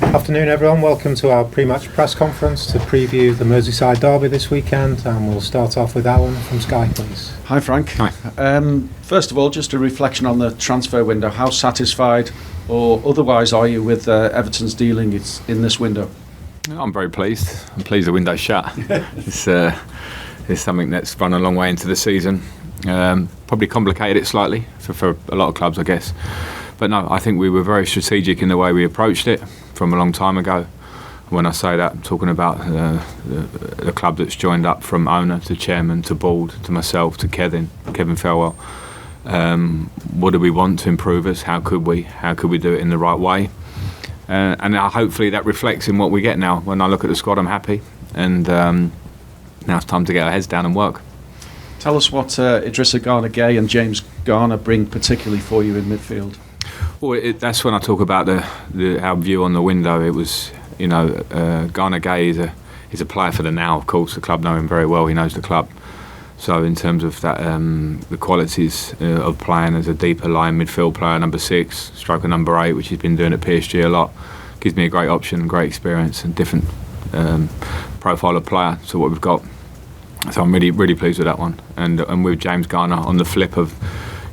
Afternoon everyone, welcome to our pre-match press conference to preview the Merseyside derby this weekend, and we'll start off with Alan from Sky, please. Hi Frank. Hi. First of all, just a reflection on the transfer window. How satisfied or otherwise are you with Everton's dealings in this window? I'm very pleased. I'm pleased the window's shut. It's something that's run a long way into the season. Probably complicated it slightly for a lot of clubs, I guess. But no, I think we were very strategic in the way we approached it from a long time ago. When I say that, I'm talking about the club that's joined up from owner to chairman to board to myself to Kevin Farewell. What do we want to improve us? How could we do it in the right way? And hopefully that reflects in what we get now. When I look at the squad, I'm happy. And now it's time to get our heads down and work. Tell us what Idrissa Gana-Gueye and James Garner bring particularly for you in midfield. Well, that's when I talk about our view on the window. It was, Gana-Gueye is a player for the now, of course. The club know him very well. He knows the club. So in terms of that, the qualities of playing as a deeper line midfield player, number 6, striker number 8, which he's been doing at PSG a lot, gives me a great option, great experience, and different profile of player to what we've got. So I'm really, really pleased with that one. And with James Garner on the flip of,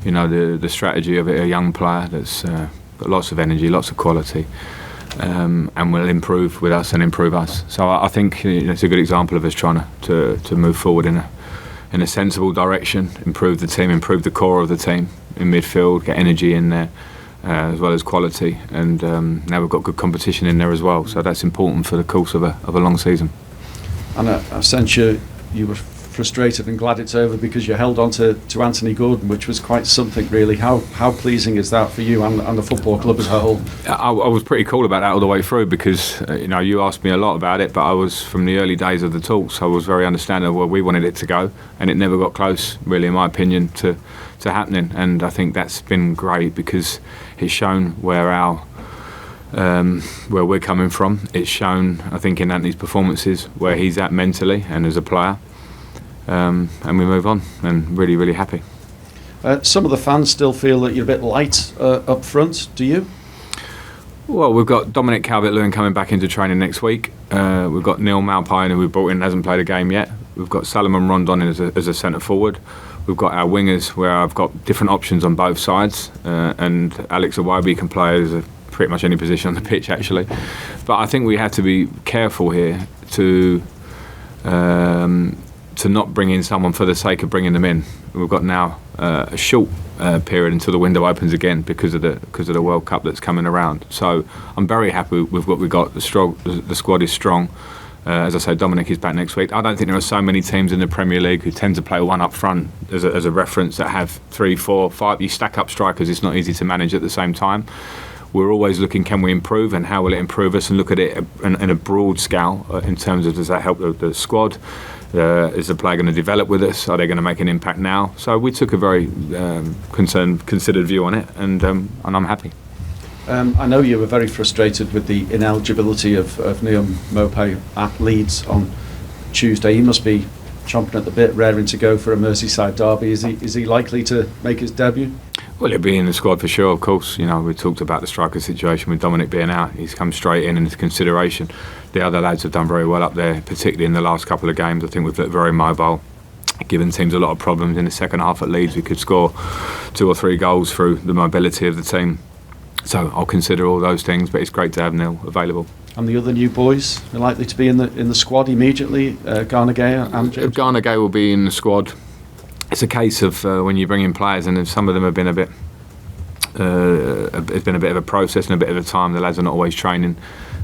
the strategy of a young player that's got lots of energy, lots of quality, and will improve with us and improve us. So I think it's a good example of us trying to move forward in a sensible direction, improve the team, improve the core of the team in midfield, get energy in there, as well as quality. And now we've got good competition in there as well. So that's important for the course of a long season. And I sense you were frustrated and glad it's over because you held on to Anthony Gordon, which was quite something really. How pleasing is that for you and the football club as a whole? I was pretty cool about that all the way through because you asked me a lot about it, but I was, from the early days of the talks, I was very understanding of where we wanted it to go, and it never got close, really, in my opinion, to happening. And I think that's been great because it's shown where we're coming from. It's shown, I think, in Anthony's performances where he's at mentally and as a player. And we move on, and really, really happy. Some of the fans still feel that you're a bit light up front. Do you? Well, we've got Dominic Calvert-Lewin coming back into training next week. We've got Neil Maupay, who we brought in, hasn't played a game yet. We've got Salomon Rondon as a centre forward. We've got our wingers where I've got different options on both sides, and Alex Iwobi can play as pretty much any position on the pitch, actually. But I think we have to be careful here to not bring in someone for the sake of bringing them in. We've got now a short period until the window opens again because of the World Cup that's coming around. So I'm very happy with what we've got. The squad is strong. As I say, Dominic is back next week. I don't think there are so many teams in the Premier League who tend to play one up front as a reference that have 3, 4, 5. You stack up strikers, it's not easy to manage at the same time. We're always looking, can we improve and how will it improve us, and look at it in a broad scale in terms of, does that help the squad? Is the player going to develop with us? Are they going to make an impact now? So we took a very considered view on it, and I'm happy. I know you were very frustrated with the ineligibility of Neil Maupay at Leeds on Tuesday. He must be chomping at the bit, raring to go for a Merseyside derby. Is he likely to make his debut? Well, he'll be in the squad for sure, of course. We talked about the striker situation with Dominic being out. He's come straight in into consideration. The other lads have done very well up there, particularly in the last couple of games. I think we've looked very mobile, given teams a lot of problems. In the second half at Leeds, we could score 2 or 3 goals through the mobility of the team. So I'll consider all those things, but it's great to have Neil available. And the other new boys are likely to be in the squad immediately. Gana-Gueye and James. Gana-Gueye will be in the squad. It's a case of when you bring in players, and some of them have been it's been a bit of a process and a bit of a time. The lads are not always training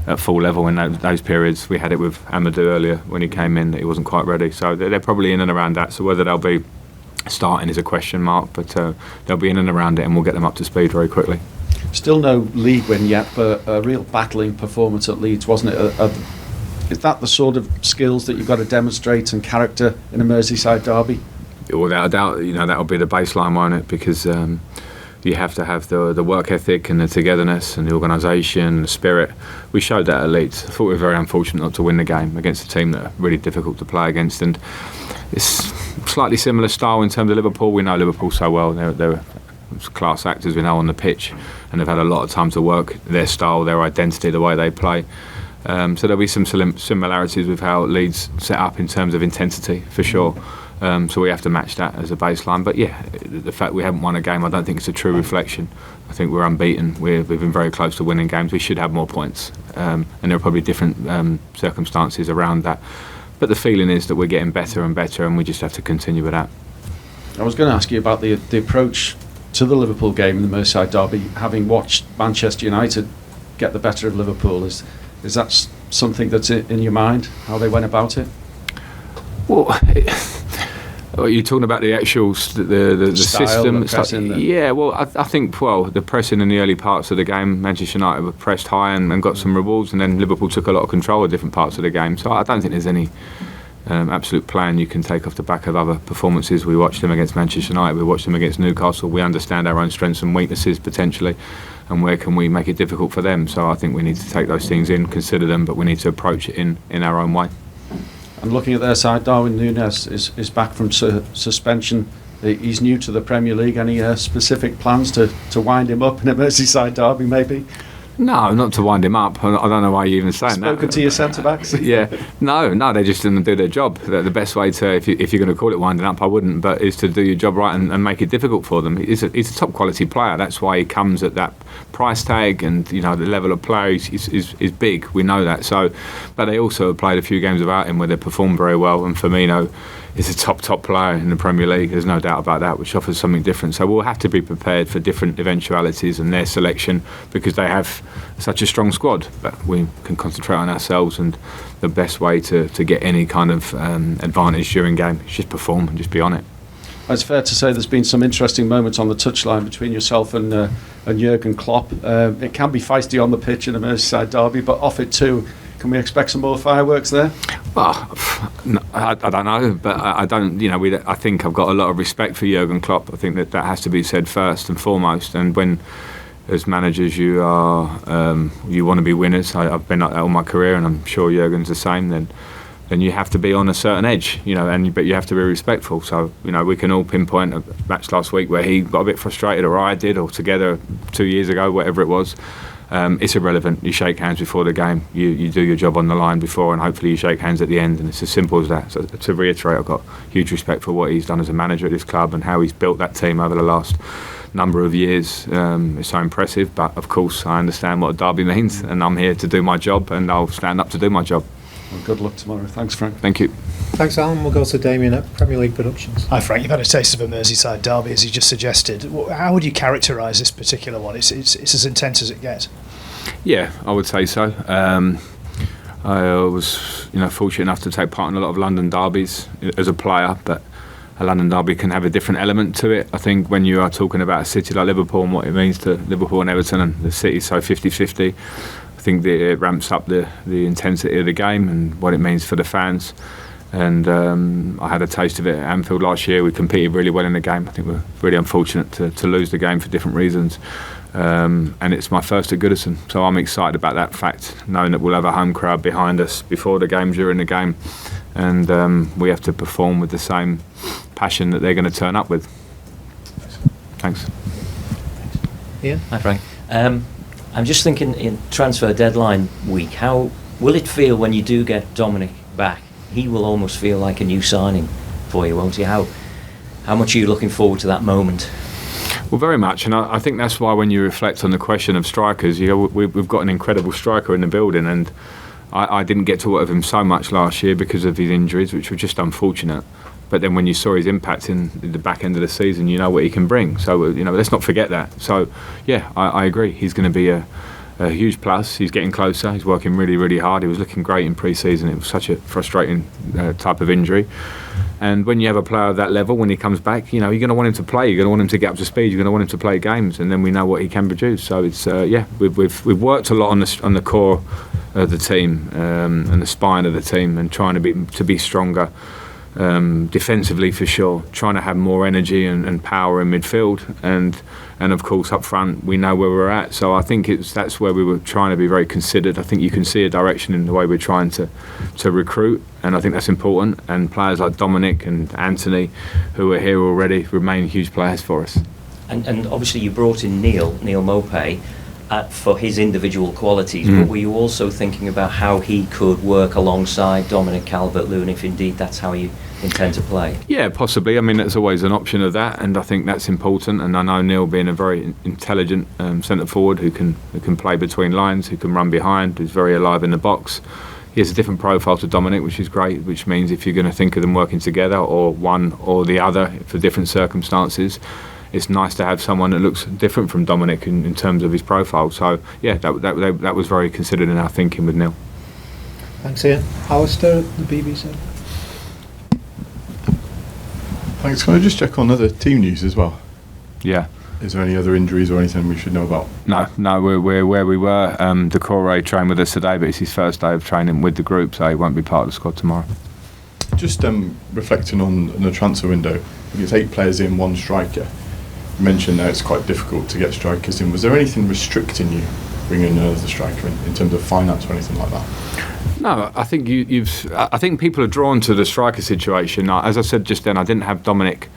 at full level in those periods. We had it with Amadou earlier when he came in, that he wasn't quite ready. So they're probably in and around that. So whether they'll be starting is a question mark, but they'll be in and around it, and we'll get them up to speed very quickly. Still no league win yet, but a real battling performance at Leeds, wasn't it? Is that the sort of skills that you've got to demonstrate and character in a Merseyside derby? Without a doubt, that'll be the baseline, won't it? Because you have to have the work ethic and the togetherness and the organisation, the spirit. We showed that at Leeds. I thought we were very unfortunate not to win the game against a team that are really difficult to play against, and it's slightly similar style in terms of Liverpool. We know Liverpool so well. They're class actors we know on the pitch, and they've had a lot of time to work their style, their identity, the way they play. So there'll be some similarities with how Leeds set up in terms of intensity, for sure. So we have to match that as a baseline. But yeah, the fact we haven't won a game, I don't think it's a true reflection. I think we're unbeaten. We've been very close to winning games. We should have more points. And there are probably different circumstances around that. But the feeling is that we're getting better and better, and we just have to continue with that. I was going to ask you about the approach to the Liverpool game in the Merseyside derby, having watched Manchester United get the better of Liverpool. Is that something that's in your mind, how they went about it? Well, are you talking about the actual the style, system? the pressing, yeah, well, I think the pressing in the early parts of the game, Manchester United were pressed high and got some rewards, and then Liverpool took a lot of control of different parts of the game. So I don't think there's any absolute plan you can take off the back of other performances. We watched them against Manchester United, we watched them against Newcastle. We understand our own strengths and weaknesses potentially, and where can we make it difficult for them. So I think we need to take those things in, consider them, but we need to approach it in our own way. And looking at their side, Darwin Núñez is back from suspension. He's new to the Premier League. Any specific plans to wind him up in a Merseyside derby, maybe? No, not to wind him up. I don't know why you're even saying that. Spoken to your centre-backs? Yeah. No, they just didn't do their job. The best way to, if you're going to call it winding up, I wouldn't, but is to do your job right and make it difficult for them. He's a top quality player. That's why he comes at that price tag, and the level of player is big. We know that. So, but they also have played a few games without him where they performed very well, and Firmino is a top player in the Premier League. There's no doubt about that, which offers something different. So we'll have to be prepared for different eventualities and their selection, because they have such a strong squad. But we can concentrate on ourselves, and the best way to get any kind of advantage during game is just perform and just be on it. It's fair to say there's been some interesting moments on the touchline between yourself and Jurgen Klopp. It can be feisty on the pitch in a Merseyside derby, but off it too. Can we expect some more fireworks there? Well, no, I don't know, but I don't. I think I've got a lot of respect for Jurgen Klopp. I think that has to be said first and foremost. And when, as managers, you want to be winners. I've been like that all my career, and I'm sure Jurgen's the same. Then you have to be on a certain edge, but you have to be respectful. So, we can all pinpoint a match last week where he got a bit frustrated, or I did, or together 2 years ago, whatever it was. It's irrelevant. You shake hands before the game. You do your job on the line before, and hopefully you shake hands at the end. And it's as simple as that. So to reiterate, I've got huge respect for what he's done as a manager at this club and how he's built that team over the last number of years. It's so impressive. But of course, I understand what a derby means, and I'm here to do my job, and I'll stand up to do my job. Well, good luck tomorrow. Thanks, Frank. Thank you. Thanks, Alan. We'll go to Damien at Premier League Productions. Hi, Frank. You've had a taste of a Merseyside derby, as you just suggested. How would you characterise this particular one? It's as intense as it gets. Yeah, I would say so. I was, fortunate enough to take part in a lot of London derbies as a player, but a London derby can have a different element to it. I think when you are talking about a city like Liverpool and what it means to Liverpool and Everton, and the city's so 50-50, I think that it ramps up the intensity of the game and what it means for the fans. And I had a taste of it at Anfield last year. We competed really well in the game. I think we're really unfortunate to lose the game for different reasons. And it's my first at Goodison, so I'm excited about that fact, knowing that we'll have a home crowd behind us before the game, during the game, and we have to perform with the same passion that they're going to turn up with. Thanks. Ian? Hi, Frank. I'm just thinking, in transfer deadline week, how will it feel when you do get Dominic back? He will almost feel like a new signing for you, won't he? How much are you looking forward to that moment? Well, very much, and I think that's why when you reflect on the question of strikers, we've got an incredible striker in the building, and I didn't get to work with him so much last year because of his injuries, which were just unfortunate. But then when you saw his impact in the back end of the season, you know what he can bring. So, let's not forget that. So, yeah, I agree. He's going to be a huge plus. He's getting closer. He's working really, really hard. He was looking great in pre-season. It was such a frustrating type of injury. And when you have a player of that level, when he comes back, you're going to want him to play. You're going to want him to get up to speed. You're going to want him to play games, and then we know what he can produce. So it's we've worked a lot on the core of the team and the spine of the team, and trying to be stronger. Defensively for sure, trying to have more energy and power in midfield, and of course up front we know where we're at. So I think that's where we were trying to be very considered. I think you can see a direction in the way we're trying to recruit, and I think that's important. And players like Dominic and Anthony, who are here already, remain huge players for us. and obviously you brought in Neil Maupay for his individual qualities, but were you also thinking about how he could work alongside Dominic Calvert-Lewin, if indeed that's how you intend to play? Yeah, possibly. I mean, there's always an option of that, and I think that's important. And I know Neil being a very intelligent centre forward who can play between lines, who can run behind, who's very alive in the box. He has a different profile to Dominic, which is great, which means if you're going to think of them working together, or one or the other for different circumstances, it's nice to have someone that looks different from Dominic in terms of his profile. So, yeah, that was very considered in our thinking with Neil. Thanks, Ian. Alistair, the BBC. Thanks. Can I just check on other team news as well? Yeah. Is there any other injuries or anything we should know about? No, we're where we were. Decore trained with us today, but it's his first day of training with the group, so he won't be part of the squad tomorrow. Just reflecting on the transfer window, it's 8 players in, 1 striker. You mentioned that it's quite difficult to get strikers in. Was there anything restricting you bringing another striker in terms of finance or anything like that? No, I think I think people are drawn to the striker situation. As I said just then, I didn't have Dominic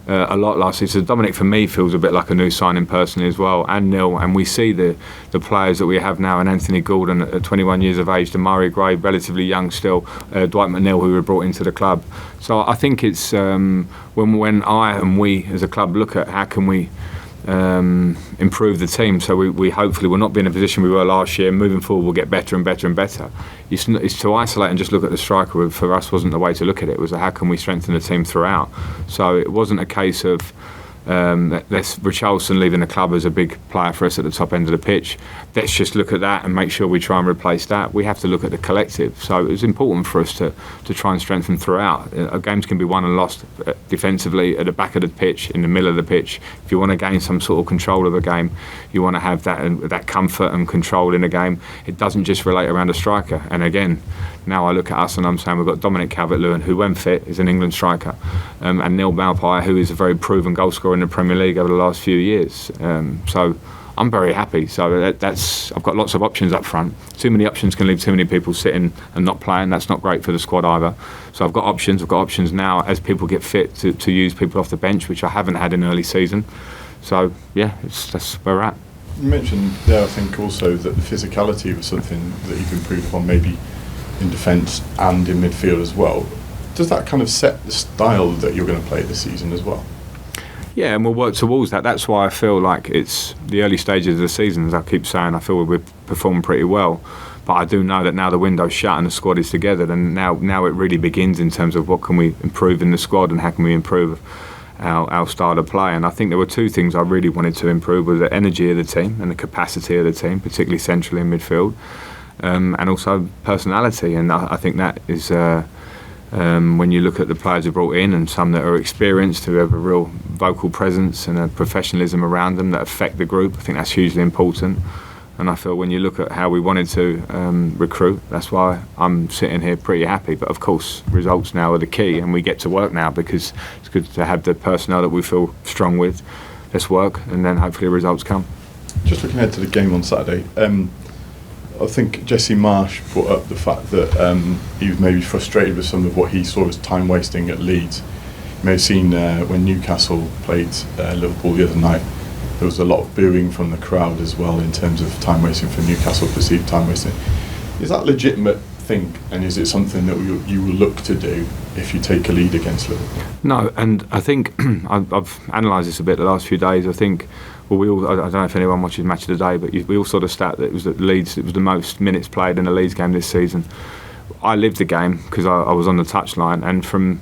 a lot last season. So Dominic, for me, feels a bit like a new signing personally as well, and Neil. And we see the players that we have now, and Anthony Gordon at 21 years of age, Damari Gray, relatively young still, Dwight McNeil, who were brought into the club. So I think it's when I and we as a club look at how can we improve the team, so we hopefully will not be in a position we were last year. Moving forward, we'll get better and better and better. It's to isolate and just look at the striker. For us, wasn't the way to look at it. It was how can we strengthen the team throughout. So it wasn't a case of Richarlison leaving the club as a big player for us at the top end of the pitch. Let's just look at that and make sure we try and replace that. We have to look at the collective. So it was important for us to try and strengthen throughout. Games can be won and lost defensively at the back of the pitch, in the middle of the pitch. If you want to gain some sort of control of a game, you want to have that comfort and control in a game. It doesn't just relate around a striker. And again, now I look at us and I'm saying we've got Dominic Calvert-Lewin, who when fit is an England striker, and Neil Maupay, who is a very proven goal scorer in the Premier League over the last few years. So I'm very happy. So that's I've got lots of options up front. Too many options can leave too many people sitting and not playing. That's not great for the squad either. So I've got options. I've got options now as people get fit to use people off the bench, which I haven't had in early season. So yeah, that's where we're at. You mentioned there, I think, also that the physicality was something that you've improved upon, maybe in defence and in midfield as well. Does that kind of set the style that you're going to play this season as well? Yeah, and we'll work towards that. That's why I feel like it's the early stages of the season, as I keep saying. I feel we've performed pretty well. But I do know that now the window's shut and the squad is together, then now it really begins in terms of what can we improve in the squad and how can we improve our style of play. And I think there were 2 things I really wanted to improve, was the energy of the team and the capacity of the team, particularly centrally in midfield, and also personality. And I think that is... when you look at the players who brought in, and some that are experienced, who have a real vocal presence and a professionalism around them that affect the group, I think that's hugely important. And I feel when you look at how we wanted to recruit, that's why I'm sitting here pretty happy. But of course, results now are the key, and we get to work now because it's good to have the personnel that we feel strong with. Let's work, and then hopefully results come. Just looking ahead to the game on Saturday, I think Jesse Marsh brought up the fact that he was maybe frustrated with some of what he saw as time wasting at Leeds. You may have seen when Newcastle played Liverpool the other night, there was a lot of booing from the crowd as well in terms of time wasting for Newcastle, perceived time wasting. Is that a legitimate thing, and is it something that you will look to do if you take a lead against Liverpool? No, and I think I've analysed this a bit the last few days. I think, well, I don't know if anyone watches Match of the Day, but we all saw the stat that it was the most minutes played in a Leeds game this season. I lived the game because I was on the touchline, and from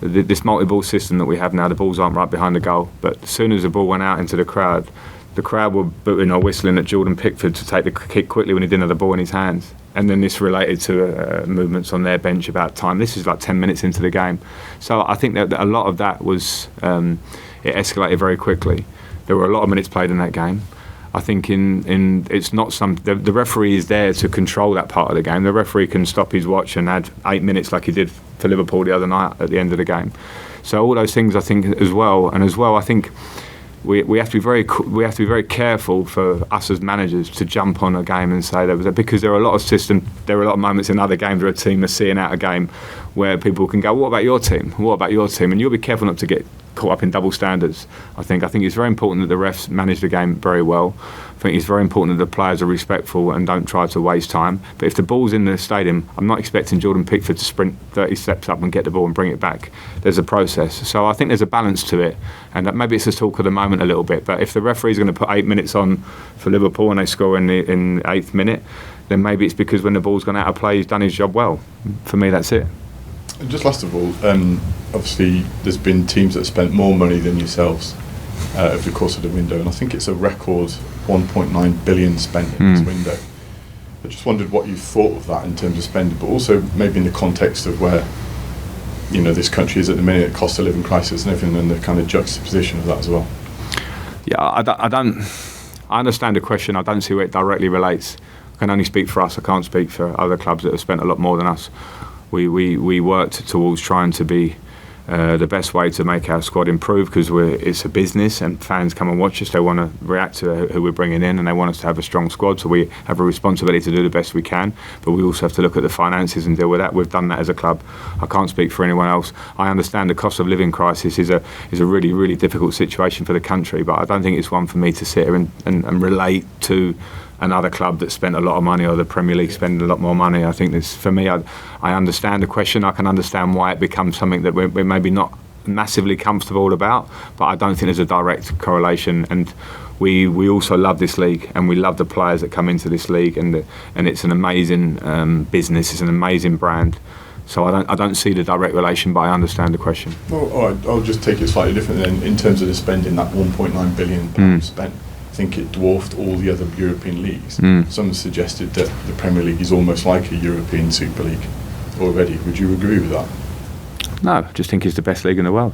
this multi-ball system that we have now, the balls aren't right behind the goal, but as soon as the ball went out into the crowd were booting or whistling at Jordan Pickford to take the kick quickly when he didn't have the ball in his hands. And then this related to movements on their bench about time. This is like 10 minutes into the game. So I think that a lot of that was, it escalated very quickly. There were a lot of minutes played in that game. I think it's not the referee is there to control that part of the game. The referee can stop his watch and add 8 minutes like he did for Liverpool the other night at the end of the game. So all those things I think as well, I think we have to be very careful for us as managers to jump on a game and say because there are a lot of moments in other games where a team are seeing out a game where people can go, what about your team? And you'll be careful not to get caught up in double standards. I think it's very important that the refs manage the game very well. I think it's very important that the players are respectful and don't try to waste time. But if the ball's in the stadium, I'm not expecting Jordan Pickford to sprint 30 steps up and get the ball and bring it back. There's a process. So I think there's a balance to it, and that maybe it's the talk of the moment a little bit. But if the referee's going to put 8 minutes on for Liverpool and they score in the 8th minute, then maybe it's because when the ball's gone out of play, he's done his job well. For me, that's it. And just last of all, obviously there's been teams that have spent more money than yourselves over the course of the window, and I think it's a record 1.9 billion spent in this window. I just wondered what you thought of that in terms of spending, but also maybe in the context of where this country is at the minute, cost of living crisis and everything, and the kind of juxtaposition of that as well. Yeah, I understand the question. I don't see where it directly relates. I can only speak for us. I can't speak for other clubs that have spent a lot more than us. We worked towards trying to be the best way to make our squad improve, because it's a business and fans come and watch us. They want to react to who we're bringing in, and they want us to have a strong squad. So we have a responsibility to do the best we can, but we also have to look at the finances and deal with that. We've done that as a club. I can't speak for anyone else. I understand the cost of living crisis is a really, really difficult situation for the country, but I don't think it's one for me to sit here and relate to another club that spent a lot of money, or the Premier League spending a lot more money. I think this, for me, I understand the question. I can understand why it becomes something that we're maybe not massively comfortable about, but I don't think there's a direct correlation. And we also love this league, and we love the players that come into this league, and it's an amazing business. It's an amazing brand. So I don't see the direct relation, but I understand the question. Well, all right, I'll just take it slightly different then. In terms of the spending, that 1.9 billion pounds spent, I think it dwarfed all the other European leagues. Some suggested that the Premier League is almost like a European Super League already. Would you agree with that? No, I just think it's the best league in the world.